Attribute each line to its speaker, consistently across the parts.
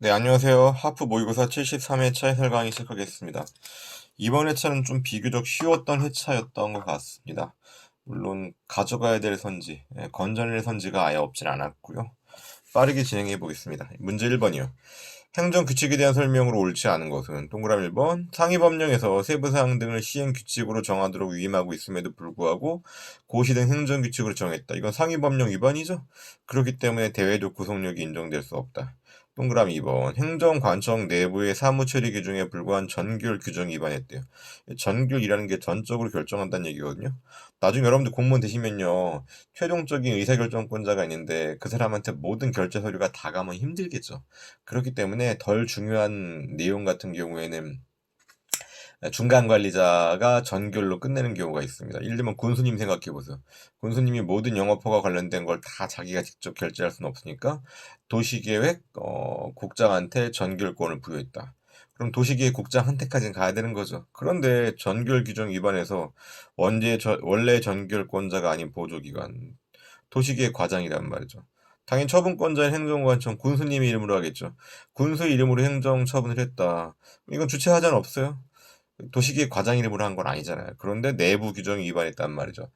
Speaker 1: 네, 안녕하세요. 하프 모의고사 73회차 해설 강의 시작하겠습니다. 이번 회차는 좀 비교적 쉬웠던 회차였던 것 같습니다. 물론 가져가야 될 선지, 건져낼 선지가 아예 없진 않았고요. 빠르게 진행해 보겠습니다. 문제 1번이요. 행정규칙에 대한 설명으로 옳지 않은 것은 동그라미 1번 상위법령에서 세부사항 등을 시행규칙으로 정하도록 위임하고 있음에도 불구하고 고시 등 행정규칙으로 정했다. 이건 상위법령 위반이죠. 그렇기 때문에 대외적 구속력이 인정될 수 없다. 동그라미 2번 행정관청 내부의 사무처리 규정에 불과한 전규율 규정 위반했대요. 전규율이라는 게 전적으로 결정한다는 얘기거든요. 나중에 여러분들 공무원 되시면요, 최종적인 의사결정권자가 있는데 그 사람한테 모든 결제 서류가 다 가면 힘들겠죠. 그렇기 때문에 덜 중요한 내용 같은 경우에는 중간 관리자가 전결로 끝내는 경우가 있습니다. 예를 들면 군수님 생각해 보세요. 군수님이 모든 영업허가 관련된 걸 다 자기가 직접 결제할 수는 없으니까 도시계획 국장한테 전결권을 부여했다. 그럼 도시계획 국장한테까지는 가야 되는 거죠. 그런데 전결 규정 위반해서 원래 전결권자가 아닌 보조기관 도시계획 과장이란 말이죠. 당연히 처분권자인 행정관청 군수님 이름으로 하겠죠. 군수 이름으로 행정 처분을 했다. 이건 주체 하자는 없어요. 도시계획 과장 이름으로 한 건 아니잖아요. 그런데 내부 규정이 위반했단 말이죠.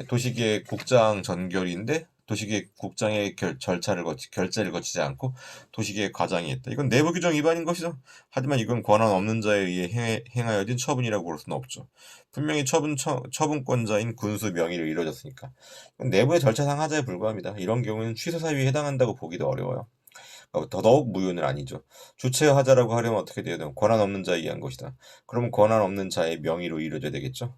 Speaker 1: 도시계획 국장 전결인데 도시계획 국장의 결재를 거치지 않고 도시계획 과장이 했다. 이건 내부 규정 위반인 것이죠. 하지만 이건 권한 없는 자에 의해 행하여진 처분이라고 볼 수는 없죠. 분명히 처분권자인 군수 명의로 이루어졌으니까. 이건 내부의 절차상 하자에 불과합니다. 이런 경우는 취소 사유에 해당한다고 보기도 어려워요. 더더욱 무효는 아니죠. 주체하자라고 하려면 어떻게 돼야 돼요? 권한 없는 자에 의한 것이다. 그러면 권한 없는 자의 명의로 이루어져야 되겠죠?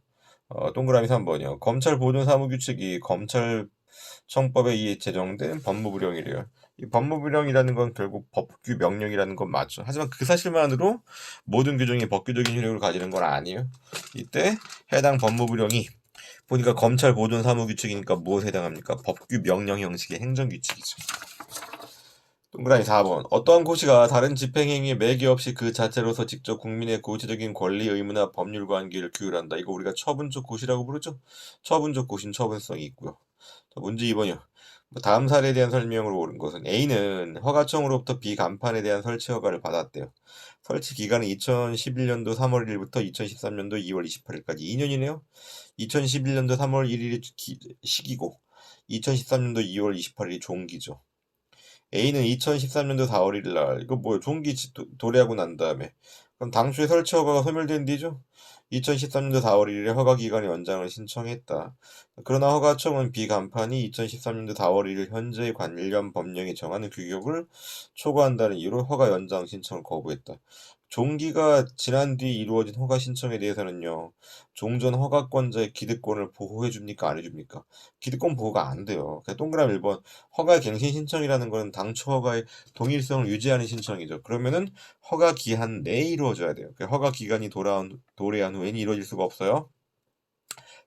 Speaker 1: 동그라미 3번이요. 검찰 보존사무규칙이 검찰청법에 의해 제정된 법무부령이래요. 이 법무부령이라는 건 결국 법규 명령이라는 건 맞죠. 하지만 그 사실만으로 모든 규정이 법규적인 효력을 가지는 건 아니에요. 이때 해당 법무부령이 보니까 검찰 보존사무규칙이니까 무엇에 해당합니까? 법규 명령 형식의 행정규칙이죠. 동그라미 4번. 어떠한 고시가 다른 집행행위에 매개 없이 그 자체로서 직접 국민의 구체적인 권리, 의무나 법률 관계를 규율한다. 이거 우리가 처분적 고시라고 부르죠? 처분적 고시는 처분성이 있고요. 자, 문제 2번이요. 다음 사례에 대한 설명으로 옳은 것은 A는 허가청으로부터 B 간판에 대한 설치 허가를 받았대요. 설치 기간은 2011년도 3월 1일부터 2013년도 2월 28일까지 2년이네요. 2011년도 3월 1일이 시기고 2013년도 2월 28일이 종기죠. A는 2013년도 4월 1일 날 이거 뭐야 종기 도래하고 난 다음에 그럼 당초에 설치 허가가 소멸된 뒤죠? 2013년도 4월 1일에 허가 기간의 연장을 신청했다. 그러나 허가청은 비간판이 2013년도 4월 1일 현재의 관련 법령이 정하는 규격을 초과한다는 이유로 허가 연장 신청을 거부했다. 종기가 지난 뒤 이루어진 허가 신청에 대해서는요, 종전 허가권자의 기득권을 보호해 줍니까 안 해줍니까? 기득권 보호가 안 돼요. 그냥 동그라미 1번 허가 갱신 신청이라는 거는 당초 허가의 동일성을 유지하는 신청이죠. 그러면은 허가 기한 내에 이루어져야 돼요. 허가 기간이 도래한 후에는 이루어질 수가 없어요.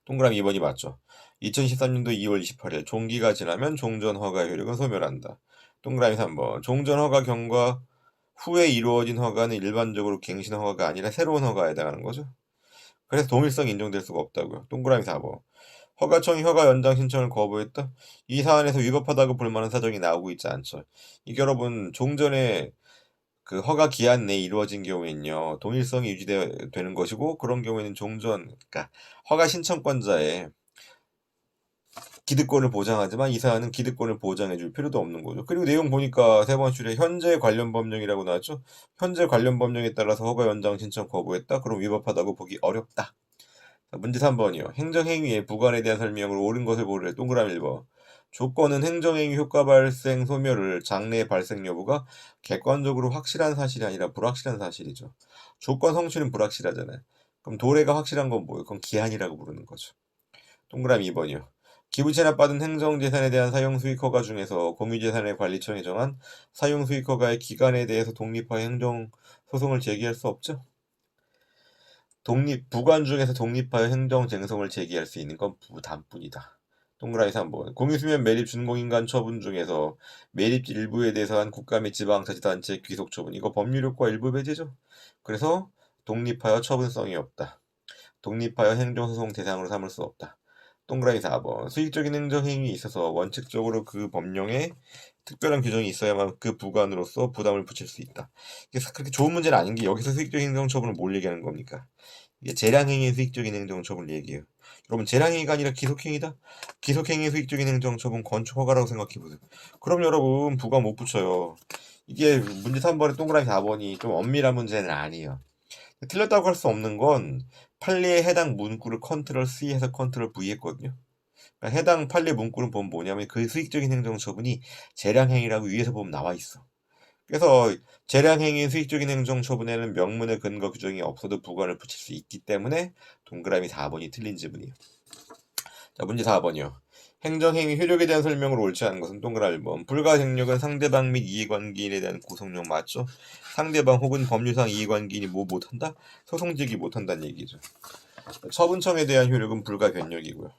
Speaker 1: 동그라미 2번이 맞죠. 2013년도 2월 28일 종기가 지나면 종전 허가의 효력은 소멸한다. 동그라미 3번 종전 허가 경과 후에 이루어진 허가는 일반적으로 갱신 허가가 아니라 새로운 허가에 해당하는 거죠. 그래서 동일성이 인정될 수가 없다고요. 동그라미 4번 허가청이 허가 연장 신청을 거부했다. 이 사안에서 위법하다고 볼 만한 사정이 나오고 있지 않죠. 이게 여러분 종전에 그 허가 기한 내에 이루어진 경우에는요, 동일성이 유지되는 것이고, 그런 경우에는 그러니까 허가 신청권자의 기득권을 보장하지만 이 사안은 기득권을 보장해줄 필요도 없는 거죠. 그리고 내용 보니까 세 번 줄에 현재 관련 법령이라고 나왔죠. 현재 관련 법령에 따라서 허가 연장 신청 거부했다. 그럼 위법하다고 보기 어렵다. 자, 문제 3번이요. 행정행위의 부관에 대한 설명으로 옳은 것을 고르래. 동그라미 1번. 조건은 행정행위 효과 발생 소멸을 장래 발생 여부가 객관적으로 확실한 사실이 아니라 불확실한 사실이죠. 조건 성취는 불확실하잖아요. 그럼 도래가 확실한 건 뭐예요? 그건 기한이라고 부르는 거죠. 동그라미 2번이요. 기부 체납받은 행정재산에 대한 사용수익허가 중에서 공유재산의 관리청이 정한 사용수익허가의 기간에 대해서 독립하여 행정소송을 제기할 수 없죠. 부관 중에서 독립하여 행정쟁송을 제기할 수 있는 건 부단뿐이다. 동그라미 3번. 공유수면 매립 준공인간 처분 중에서 매립 일부에 대해서 한 국가 및 지방자치단체 귀속 처분. 이거 법률효과 일부 배제죠. 그래서 독립하여 처분성이 없다. 독립하여 행정소송 대상으로 삼을 수 없다. 동그라미 4번. 수익적인 행정행위에 있어서 원칙적으로 그 법령에 특별한 규정이 있어야만 그 부관으로서 부담을 붙일 수 있다. 이게 그렇게 좋은 문제는 아닌 게 여기서 수익적인 행정처분을 뭘 얘기하는 겁니까? 이게 재량행위의 수익적인 행정처분을 얘기해요. 여러분 재량행위가 아니라 기속행위다? 기속행위 수익적인 행정처분 건축허가라고 생각해보세요. 그럼 여러분 부가 못 붙여요. 이게 문제 3번에 동그라미 4번이 좀 엄밀한 문제는 아니에요. 틀렸다고 할 수 없는 건 판례에 해당 문구를 컨트롤 C해서 컨트롤 V 했거든요. 그러니까 해당 판례 문구를 보면 뭐냐면 그 수익적인 행정처분이 재량행위라고 위에서 보면 나와 있어. 그래서 재량행위 수익적인 행정처분에는 명문의 근거 규정이 없어도 부관을 붙일 수 있기 때문에 동그라미 4번이 틀린 지문이에요. 자, 문제 4번이요. 행정행위 효력에 대한 설명으로 옳지 않은 것은 동그라미 1번. 불가증력은 상대방 및 이해관계인에 대한 구속력 맞죠? 상대방 혹은 법률상 이해관계인이 뭐 못한다? 소송 제기 못한다는 얘기죠. 처분청에 대한 효력은 불가변력이고요.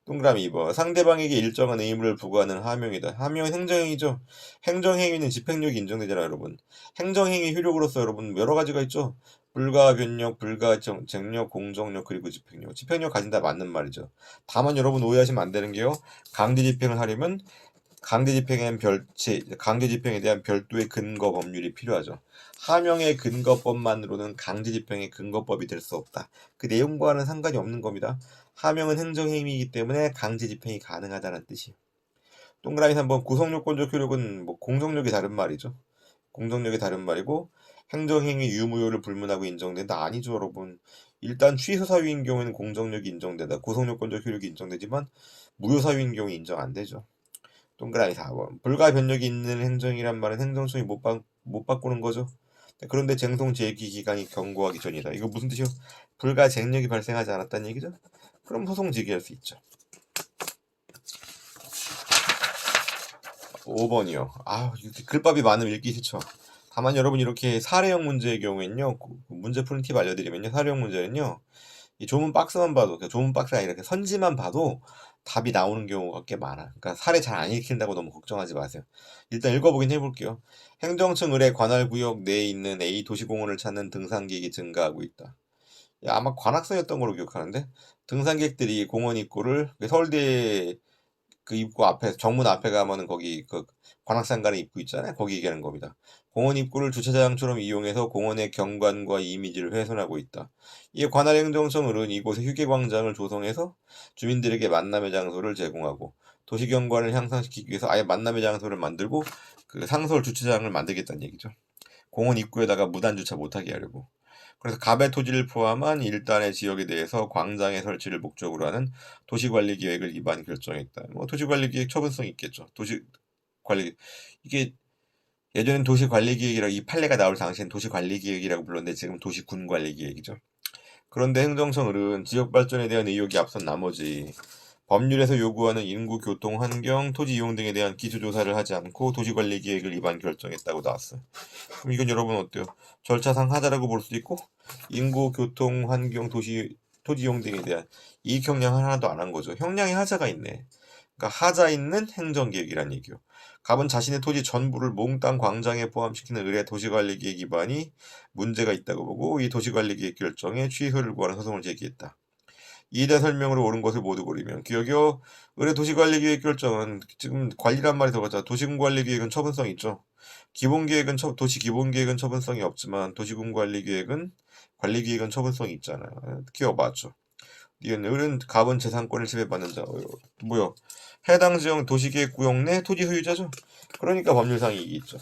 Speaker 1: 동그라미 2번. 상대방에게 일정한 의무를 부과하는 하명이다. 하명은 행정행위죠. 행정행위는 집행력이 인정되잖아요, 여러분. 행정행위 효력으로서 여러분 여러 가지가 있죠. 불가변력, 불가쟁력, 공정력, 그리고 집행력. 집행력 가진다 맞는 말이죠. 다만 여러분 오해하시면 안 되는 게요. 강제집행을 하려면 강제집행에 대한 별도의 근거 법률이 필요하죠. 하명의 근거법만으로는 강제집행의 근거법이 될 수 없다. 그 내용과는 상관이 없는 겁니다. 하명은 행정행위이기 때문에 강제집행이 가능하다는 뜻이에요. 동그라미 3번 구속요건적 효력은 뭐 공정력이 다른 말이죠. 공정력이 다른 말이고 행정행위 유무효를 불문하고 인정된다. 아니죠, 여러분. 일단 취소사유인 경우에는 공정력이 인정된다. 구속요건적 효력이 인정되지만 무효사유인 경우 인정 안 되죠. 동그라미 4번. 불가변력이 있는 행정이란 말은 행정청이 못 바꾸는 거죠. 그런데 쟁송 제기 기간이 경고하기 전이다. 이거 무슨 뜻이요? 불가쟁력이 발생하지 않았다는 얘기죠? 그럼 소송 제기할 수 있죠. 5번이요. 글밥이 많으면 읽기 싫죠. 다만 여러분 이렇게 사례형 문제의 경우에는요. 문제 푸는 팁 알려드리면요. 사례형 문제는요. 이 조문 박스만 봐도, 조문 박스가 아니라 이렇게 선지만 봐도 답이 나오는 경우가 꽤 많아. 그러니까 사례 잘 안 읽힌다고 너무 걱정하지 마세요. 일단 읽어보긴 해볼게요. 행정청 의뢰 관할구역 내에 있는 A 도시공원을 찾는 등산객이 증가하고 있다. 아마 관악산이었던 걸로 기억하는데 등산객들이 공원 입구를 서울대 그 입구 앞에 정문 앞에 가면은 거기 그 관악산 가는 입구 있잖아요. 거기 얘기하는 겁니다. 공원 입구를 주차장처럼 이용해서 공원의 경관과 이미지를 훼손하고 있다. 이에 관할행정청은 이곳에 휴게광장을 조성해서 주민들에게 만남의 장소를 제공하고 도시경관을 향상시키기 위해서 아예 만남의 장소를 만들고 그 상설 주차장을 만들겠다는 얘기죠. 공원 입구에다가 무단 주차 못하게 하려고. 그래서 갑의 토지를 포함한 일단의 지역에 대해서 광장의 설치를 목적으로 하는 도시관리계획을 위반 결정했다. 뭐 도시관리계획 처분성이 있겠죠. 도시관리 이게 예전엔 도시관리계획이라고 이 판례가 나올 당시엔 도시관리계획이라고 불렀는데 지금 도시군관리계획이죠. 그런데 행정청은 지역 발전에 대한 의욕이 앞선 나머지 법률에서 요구하는 인구, 교통, 환경, 토지 이용 등에 대한 기초조사를 하지 않고 도시관리계획을 위반 결정했다고 나왔어요. 그럼 이건 여러분 어때요? 절차상 하자라고 볼 수도 있고 인구, 교통, 환경, 토지 이용 등에 대한 이익 형량 하나도 안 한 거죠. 형량의 하자가 있네. 그러니까 하자 있는 행정계획이란 얘기요. 갑은 자신의 토지 전부를 몽땅 광장에 포함시키는 의뢰 도시관리계획 위반이 문제가 있다고 보고 이 도시관리계획 결정에 취소를 구하는 소송을 제기했다. 이에 대한 설명으로 옳은 것을 모두 고르면 기억이요. 의뢰 도시관리계획 결정은 지금 관리란 말이 들어가잖아. 도시군관리계획은 처분성이 있죠. 기본계획은 도시기본계획은 처분성이 없지만 도시군관리계획은 관리계획은 처분성이 있잖아요. 기억맞죠. 이건 을은 갑은 재산권을 지배받는 자. 뭐요? 해당 지역 도시계획구역 내 토지 소유자죠. 그러니까 법률상 이익이 있죠.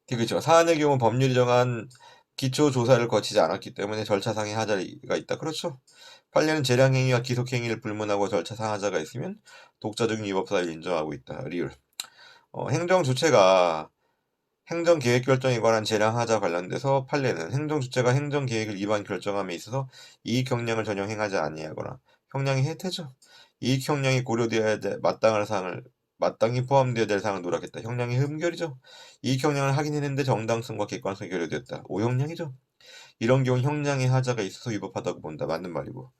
Speaker 1: 그렇죠. 사안의 경우 법률이 정한 기초 조사를 거치지 않았기 때문에 절차상의 하자가 있다. 그렇죠. 판례는 재량행위와 기속행위를 불문하고 절차상 하자가 있으면 독자적인 위법사를 인정하고 있다. 리을. 행정주체가 행정계획 결정에 관한 재량하자 관련돼서 판례는 행정주체가 행정계획을 위반 결정함에 있어서 이익 형량을 전혀 행하지 아니하거나 형량이 해태죠. 이익 형량이 고려되어야 마땅할 사항을 마땅히 포함되어야 될 사항을 누락했다. 형량이 흠결이죠. 이익 형량을 확인했는데 정당성과 객관성이 결여되었다. 오형량이죠. 이런 경우 형량의 하자가 있어서 위법하다고 본다. 맞는 말이고.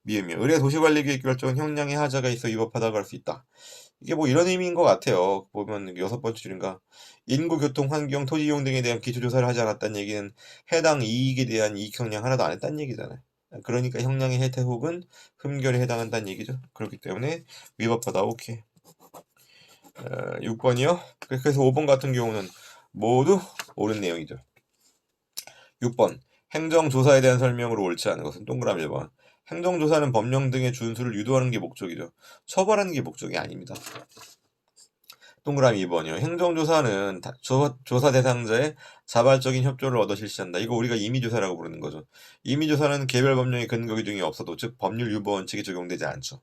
Speaker 1: 미음이요. 의뢰 도시관리계획 결정은 형량의 하자가 있어 위법하다고 할 수 있다. 이게 뭐 이런 의미인 것 같아요. 보면 6번째 줄인가. 인구, 교통, 환경, 토지 이용 등에 대한 기초조사를 하지 않았다는 얘기는 해당 이익에 대한 이익 형량 하나도 안 했다는 얘기잖아요. 그러니까 형량의 혜택 혹은 흠결에 해당한다는 얘기죠. 그렇기 때문에 위법하다. 오케이. 6번이요. 그래서 5번 같은 경우는 모두 옳은 내용이죠. 6번. 행정조사에 대한 설명으로 옳지 않은 것은 동그라미 1번. 행정조사는 법령 등의 준수를 유도하는 게 목적이죠. 처벌하는 게 목적이 아닙니다. 동그라미 2번이요. 행정조사는 조사 대상자의 자발적인 협조를 얻어 실시한다. 이거 우리가 임의조사라고 부르는 거죠. 임의조사는 개별 법령의 근거 규정이 없어도, 즉 법률 유보 원칙이 적용되지 않죠.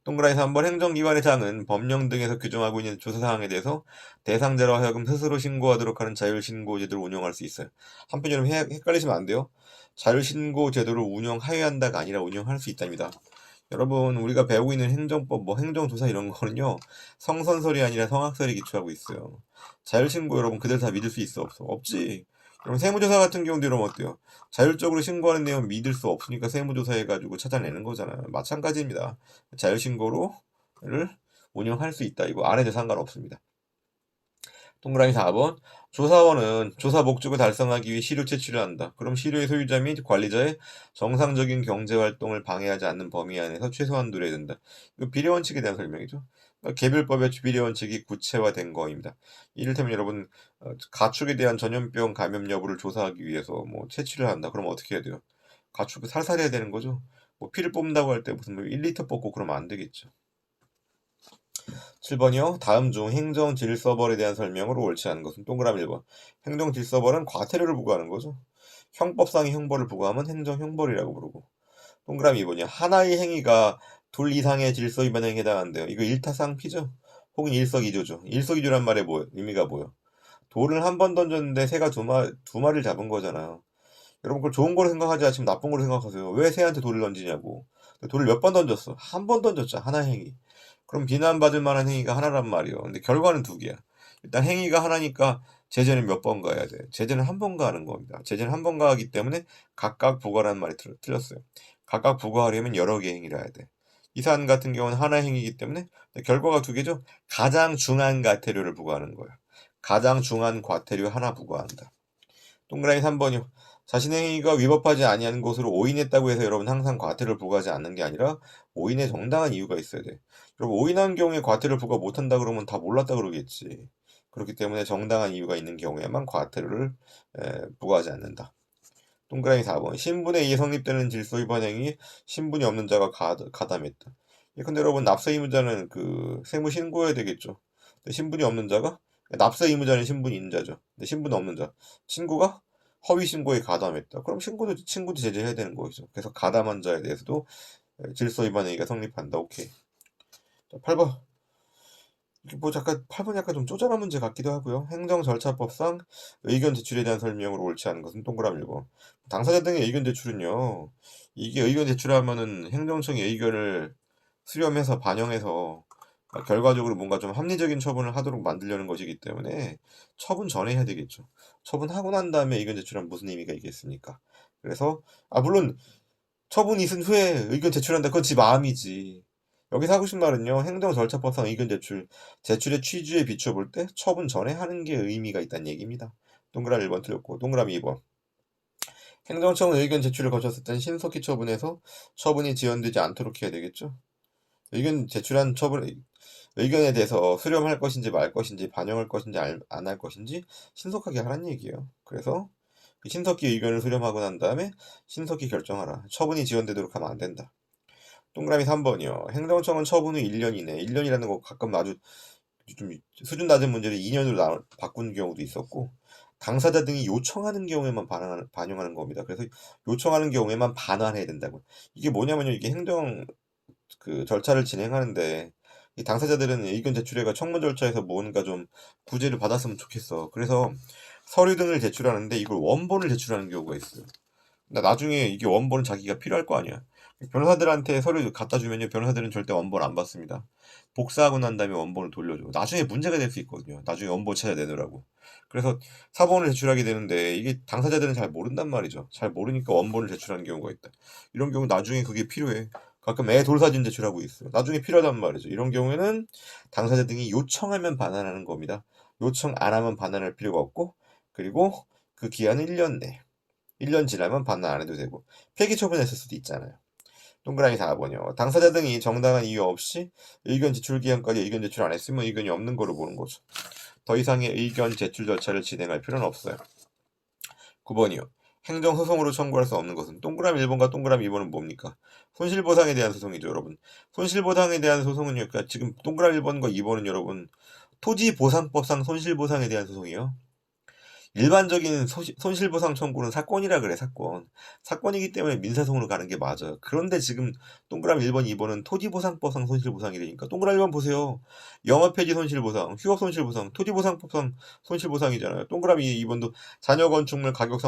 Speaker 1: 동그라미 3번. 행정기관의 장은 법령 등에서 규정하고 있는 조사사항에 대해서 대상자로 하여금 스스로 신고하도록 하는 자율신고 제도를 운영할 수 있어요. 한편 여러분 헷갈리시면 안 돼요. 자율신고 제도를 운영하여야 한다가 아니라 운영할 수 있답니다. 여러분 우리가 배우고 있는 행정법, 뭐 행정조사 이런 거는요, 성선설이 아니라 성악설에 기초하고 있어요. 자율신고 여러분 그대로 다 믿을 수 있어 없어? 없지. 여러분 세무조사 같은 경우도 여러분 어때요? 자율적으로 신고하는 내용 믿을 수 없으니까 세무조사 해가지고 찾아내는 거잖아요. 마찬가지입니다. 자율신고를 운영할 수 있다. 이거 안 해도 상관없습니다. 동그라미 4번. 조사원은 조사 목적을 달성하기 위해 시료 채취를 한다. 그럼 시료의 소유자 및 관리자의 정상적인 경제활동을 방해하지 않는 범위 안에서 최소한 누려야 된다. 이거 비례원칙에 대한 설명이죠. 그러니까 개별법의 비례원칙이 구체화된 거입니다. 이를테면 여러분 가축에 대한 전염병 감염 여부를 조사하기 위해서 뭐 채취를 한다. 그럼 어떻게 해야 돼요? 가축을 살살 해야 되는 거죠. 뭐 피를 뽑는다고 할 때 무슨 뭐 1리터 뽑고 그러면 안 되겠죠. 7번이요. 다음 중 행정 질서벌에 대한 설명으로 옳지 않은 것은 동그라미 1번. 행정 질서벌은 과태료를 부과하는 거죠. 형법상의 형벌을 부과하면 행정 형벌이라고 부르고. 동그라미 2번이요. 하나의 행위가 둘 이상의 질서 위반 행위에 해당한대요. 이거 일타상피죠? 혹은 일석이조죠. 일석이조란 말의 의미가 뭐예요? 돌을 한 번 던졌는데 새가 두 마리를 잡은 거잖아요. 여러분 그걸 좋은 거로 생각하지 않으면 나쁜 거로 생각하세요. 왜 새한테 돌을 던지냐고. 돌을 몇 번 던졌어? 한 번 던졌죠. 하나의 행위. 그럼 비난받을 만한 행위가 하나란 말이요. 근데 결과는 두 개야. 일단 행위가 하나니까 제재는 몇 번 가야 돼? 제재는 한 번 가는 겁니다. 제재는 한 번 가기 때문에 각각 부과라는 말이 틀렸어요. 각각 부과하려면 여러 개 행위를 해야 돼. 이 사안 같은 경우는 하나 행위이기 때문에 결과가 두 개죠. 가장 중한 과태료를 부과하는 거야. 가장 중한 과태료 하나 부과한다. 동그라미 3번이요. 자신의 행위가 위법하지 아니한 것으로 오인했다고 해서 여러분 항상 과태료를 부과하지 않는 게 아니라 오인의 정당한 이유가 있어야 돼. 여러분 오인한 경우에 과태료를 부과 못한다 그러면 다 몰랐다 그러겠지. 그렇기 때문에 정당한 이유가 있는 경우에만 과태료를 부과하지 않는다. 동그라미 4번. 신분에 의해 성립되는 질서 위반 행위 신분이 없는 자가 가담했다. 근데 여러분 납세 의무자는 그 세무 신고해야 되겠죠. 근데 신분이 없는 자가 납세 의무자는 신분이 있는 자죠. 근데 신분 없는 자 친구가 허위 신고에 가담했다. 그럼 친구도 제재해야 되는 거죠. 그래서 가담한 자에 대해서도 질서 위반 행위가 성립한다. 오케이. 자, 8번. 뭐 잠깐 8번 약간 좀 쪼잔한 문제 같기도 하고요. 행정절차법상 의견 제출에 대한 설명으로 옳지 않은 것은 동그라미 1번. 당사자 등의 의견 제출은요. 이게 의견 제출하면은 행정청이 의견을 수렴해서 반영해서 결과적으로 뭔가 좀 합리적인 처분을 하도록 만들려는 것이기 때문에 처분 전에 해야 되겠죠. 처분하고 난 다음에 의견 제출하면 무슨 의미가 있겠습니까? 그래서 물론 처분이 있은 후에 의견 제출한다. 그건 지 마음이지. 여기서 하고 싶은 말은요. 행정절차법상 의견 제출의 취지에 비춰볼 때 처분 전에 하는 게 의미가 있다는 얘기입니다. 동그라미 1번 틀렸고 동그라미 2번. 행정청은 의견 제출을 거쳤을 땐 신속히 처분해서 처분이 지연되지 않도록 해야 되겠죠. 의견 제출한 의견에 대해서 수렴할 것인지 말 것인지 반영할 것인지 안 할 것인지 신속하게 하라는 얘기예요. 그래서 신속히 의견을 수렴하고 난 다음에 신속히 결정하라. 처분이 지연되도록 하면 안 된다. 동그라미 3번이요. 행정청은 처분 후 1년 이내. 1년이라는 거 가끔 아주 좀 수준 낮은 문제를 2년으로 바꾸는 경우도 있었고 당사자 등이 요청하는 경우에만 반영하는 겁니다. 그래서 요청하는 경우에만 반환해야 된다고. 이게 뭐냐면요. 이게 행정 그 절차를 진행하는데 이 당사자들은 의견 제출회가 청문 절차에서 뭔가 좀 구제를 받았으면 좋겠어. 그래서 서류 등을 제출하는데 이걸 원본을 제출하는 경우가 있어요. 근데 나중에 이게 원본은 자기가 필요할 거 아니야. 변호사들한테 서류 갖다 주면요. 변호사들은 절대 원본 안 받습니다. 복사하고 난 다음에 원본을 돌려줘. 나중에 문제가 될 수 있거든요. 나중에 원본 찾아내느라고. 그래서 사본을 제출하게 되는데 이게 당사자들은 잘 모른단 말이죠. 잘 모르니까 원본을 제출하는 경우가 있다. 이런 경우 나중에 그게 필요해. 가끔 애 돌사진 제출하고 있어요. 나중에 필요하단 말이죠. 이런 경우에는 당사자 등이 요청하면 반환하는 겁니다. 요청 안 하면 반환할 필요가 없고 그리고 그 기한은 1년 내. 1년 지나면 반환 안 해도 되고 폐기 처분했을 수도 있잖아요. 동그라미 4번이요. 당사자 등이 정당한 이유 없이 의견 제출 기한까지 의견 제출 안 했으면 의견이 없는 거로 보는 거죠. 더 이상의 의견 제출 절차를 진행할 필요는 없어요. 9번이요. 행정소송으로 청구할 수 없는 것은 동그라미 1번과 동그라미 2번은 뭡니까? 손실보상에 대한 소송이죠, 여러분. 손실보상에 대한 소송은요, 그러니까 지금 동그라미 1번과 2번은 여러분 토지보상법상 손실보상에 대한 소송이요. 일반적인 손실보상 청구는 사건이라 그래, 사건. 사건이기 때문에 민사소송으로 가는 게 맞아요. 그런데 지금 동그라미 1번, 2번은 토지보상법상 손실보상이 되니까 동그라미 1번 보세요. 영업폐지 손실보상, 휴업손실보상, 토지보상법상 손실보상이잖아요. 동그라미 2번도 자녀 건축물 가격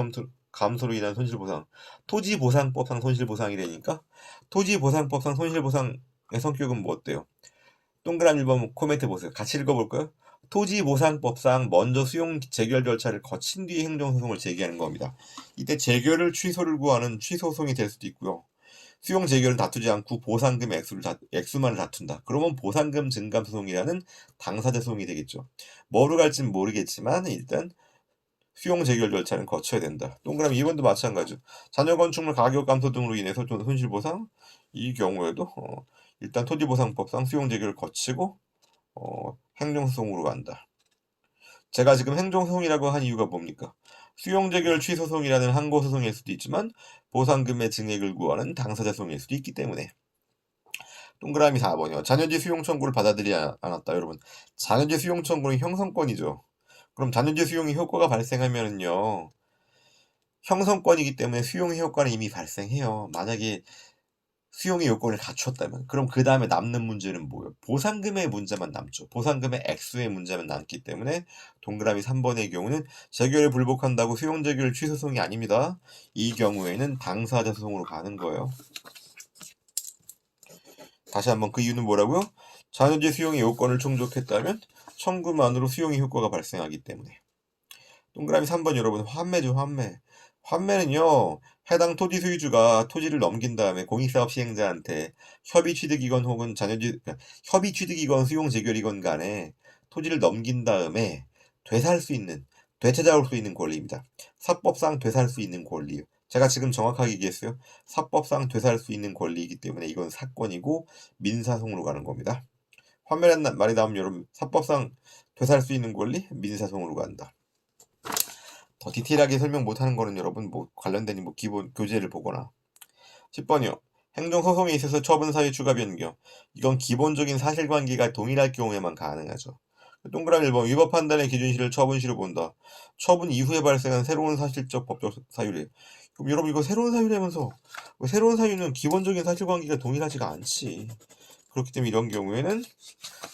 Speaker 1: 감소로 인한 손실보상, 토지보상법상 손실보상이 되니까 토지보상법상 손실보상의 성격은 뭐 어때요? 동그라미 1번 코멘트 보세요. 같이 읽어볼까요? 토지보상법상 먼저 수용 재결 절차를 거친 뒤에 행정소송을 제기하는 겁니다. 이때 재결을 취소를 구하는 취소소송이 될 수도 있고요. 수용 재결은 다투지 않고 보상금 액수만을 다툰다. 그러면 보상금 증감 소송이라는 당사자 소송이 되겠죠. 뭐로 갈지는 모르겠지만 일단 수용 재결 절차는 거쳐야 된다. 동그라미 2번도 마찬가지죠. 자녀 건축물 가격 감소 등으로 인해서 손실보상, 이 경우에도 일단 토지보상법상 수용 재결을 거치고 행정소송으로 간다. 제가 지금 행정소송이라고 한 이유가 뭡니까? 수용재결 취소소송이라는 항고소송일 수도 있지만 보상금의 증액을 구하는 당사자 소송일 수도 있기 때문에. 동그라미 4번이요. 자녀지 수용 청구를 받아들이지 않았다. 여러분, 자녀지 수용 청구는 형성권이죠. 그럼 자녀지 수용이 효과가 발생하면은요, 형성권이기 때문에 수용의 효과는 이미 발생해요. 만약에 수용의 요건을 갖췄다면 그럼 그 다음에 남는 문제는 뭐예요? 보상금의 문제만 남죠. 보상금의 액수의 문제만 남기 때문에 동그라미 3번의 경우는 재결을 불복한다고 수용 재결 취소소송이 아닙니다. 이 경우에는 당사자 소송으로 가는 거예요. 다시 한번 그 이유는 뭐라고요? 자녀지 수용의 요건을 충족했다면 청구만으로 수용의 효과가 발생하기 때문에. 동그라미 3번 여러분, 환매죠, 환매. 환매는요, 해당 토지 소유주가 토지를 넘긴 다음에 공익사업 시행자한테 협의취득이건 혹은 협의취득이건 수용재결이건 간에 토지를 넘긴 다음에 되찾아올 수 있는 권리입니다. 사법상 되살 수 있는 권리요. 제가 지금 정확하게 얘기했어요. 사법상 되살 수 있는 권리이기 때문에 이건 사건이고 민사소송으로 가는 겁니다. 환매라는 말이 나오면 여러분, 사법상 되살 수 있는 권리, 민사소송으로 간다. 더 디테일하게 설명 못하는 거는 여러분 관련된 기본 교재를 보거나. 10번이요. 행정소송에 있어서 처분사유 추가 변경. 이건 기본적인 사실관계가 동일할 경우에만 가능하죠. 동그라미 1번 위법 판단의 기준시를 처분시로 본다. 처분 이후에 발생한 새로운 사실적 법적 사유래. 그럼 여러분 이거 새로운 사유라면서 새로운 사유는 기본적인 사실관계가 동일하지가 않지. 그렇기 때문에 이런 경우에는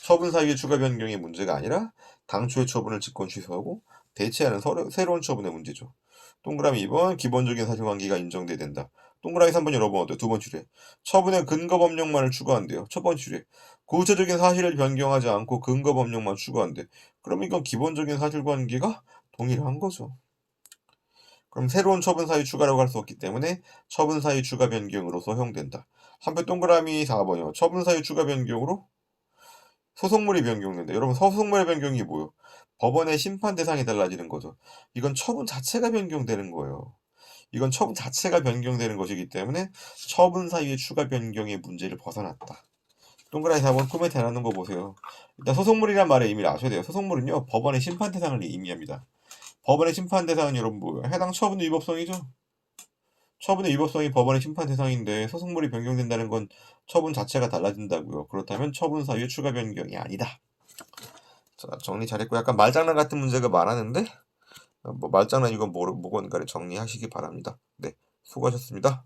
Speaker 1: 처분 사유의 추가 변경의 문제가 아니라 당초의 처분을 직권 취소하고 대체하는 새로운 처분의 문제죠. 동그라미 2번 기본적인 사실관계가 인정돼야 된다. 동그라미 3번 여러분 어때요? 두 번 추례. 처분의 근거 법령만을 추구한대요. 첫 번째 추례. 구체적인 사실을 변경하지 않고 근거 법령만 추구한대. 그럼 이건 기본적인 사실관계가 동일한 거죠. 그럼 새로운 처분 사유 추가라고 할 수 없기 때문에 처분 사유 추가 변경으로서 허용된다. 한편 동그라미 4번이요. 처분 사유 추가 변경으로 소송물이 변경된다. 여러분 소송물의 변경이 뭐예요? 법원의 심판 대상이 달라지는 거죠. 이건 처분 자체가 변경되는 거예요. 이건 처분 자체가 변경되는 것이기 때문에 처분 사유의 추가 변경의 문제를 벗어났다. 동그라미 4번 코멘트 안 하는 거 보세요. 일단 소송물이란 말의 의미를 아셔야 돼요. 소송물은요, 법원의 심판 대상을 의미합니다. 법원의 심판 대상은 여러분 뭐예요? 해당 처분의 위법성이죠. 처분의 위법성이 법원의 심판 대상인데 소송물이 변경된다는 건 처분 자체가 달라진다고요. 그렇다면 처분 사유의 추가 변경이 아니다. 자, 정리 잘했고 약간 말장난 같은 문제가 많았는데 말장난 이건 뭐건가를 정리하시기 바랍니다. 네, 수고하셨습니다.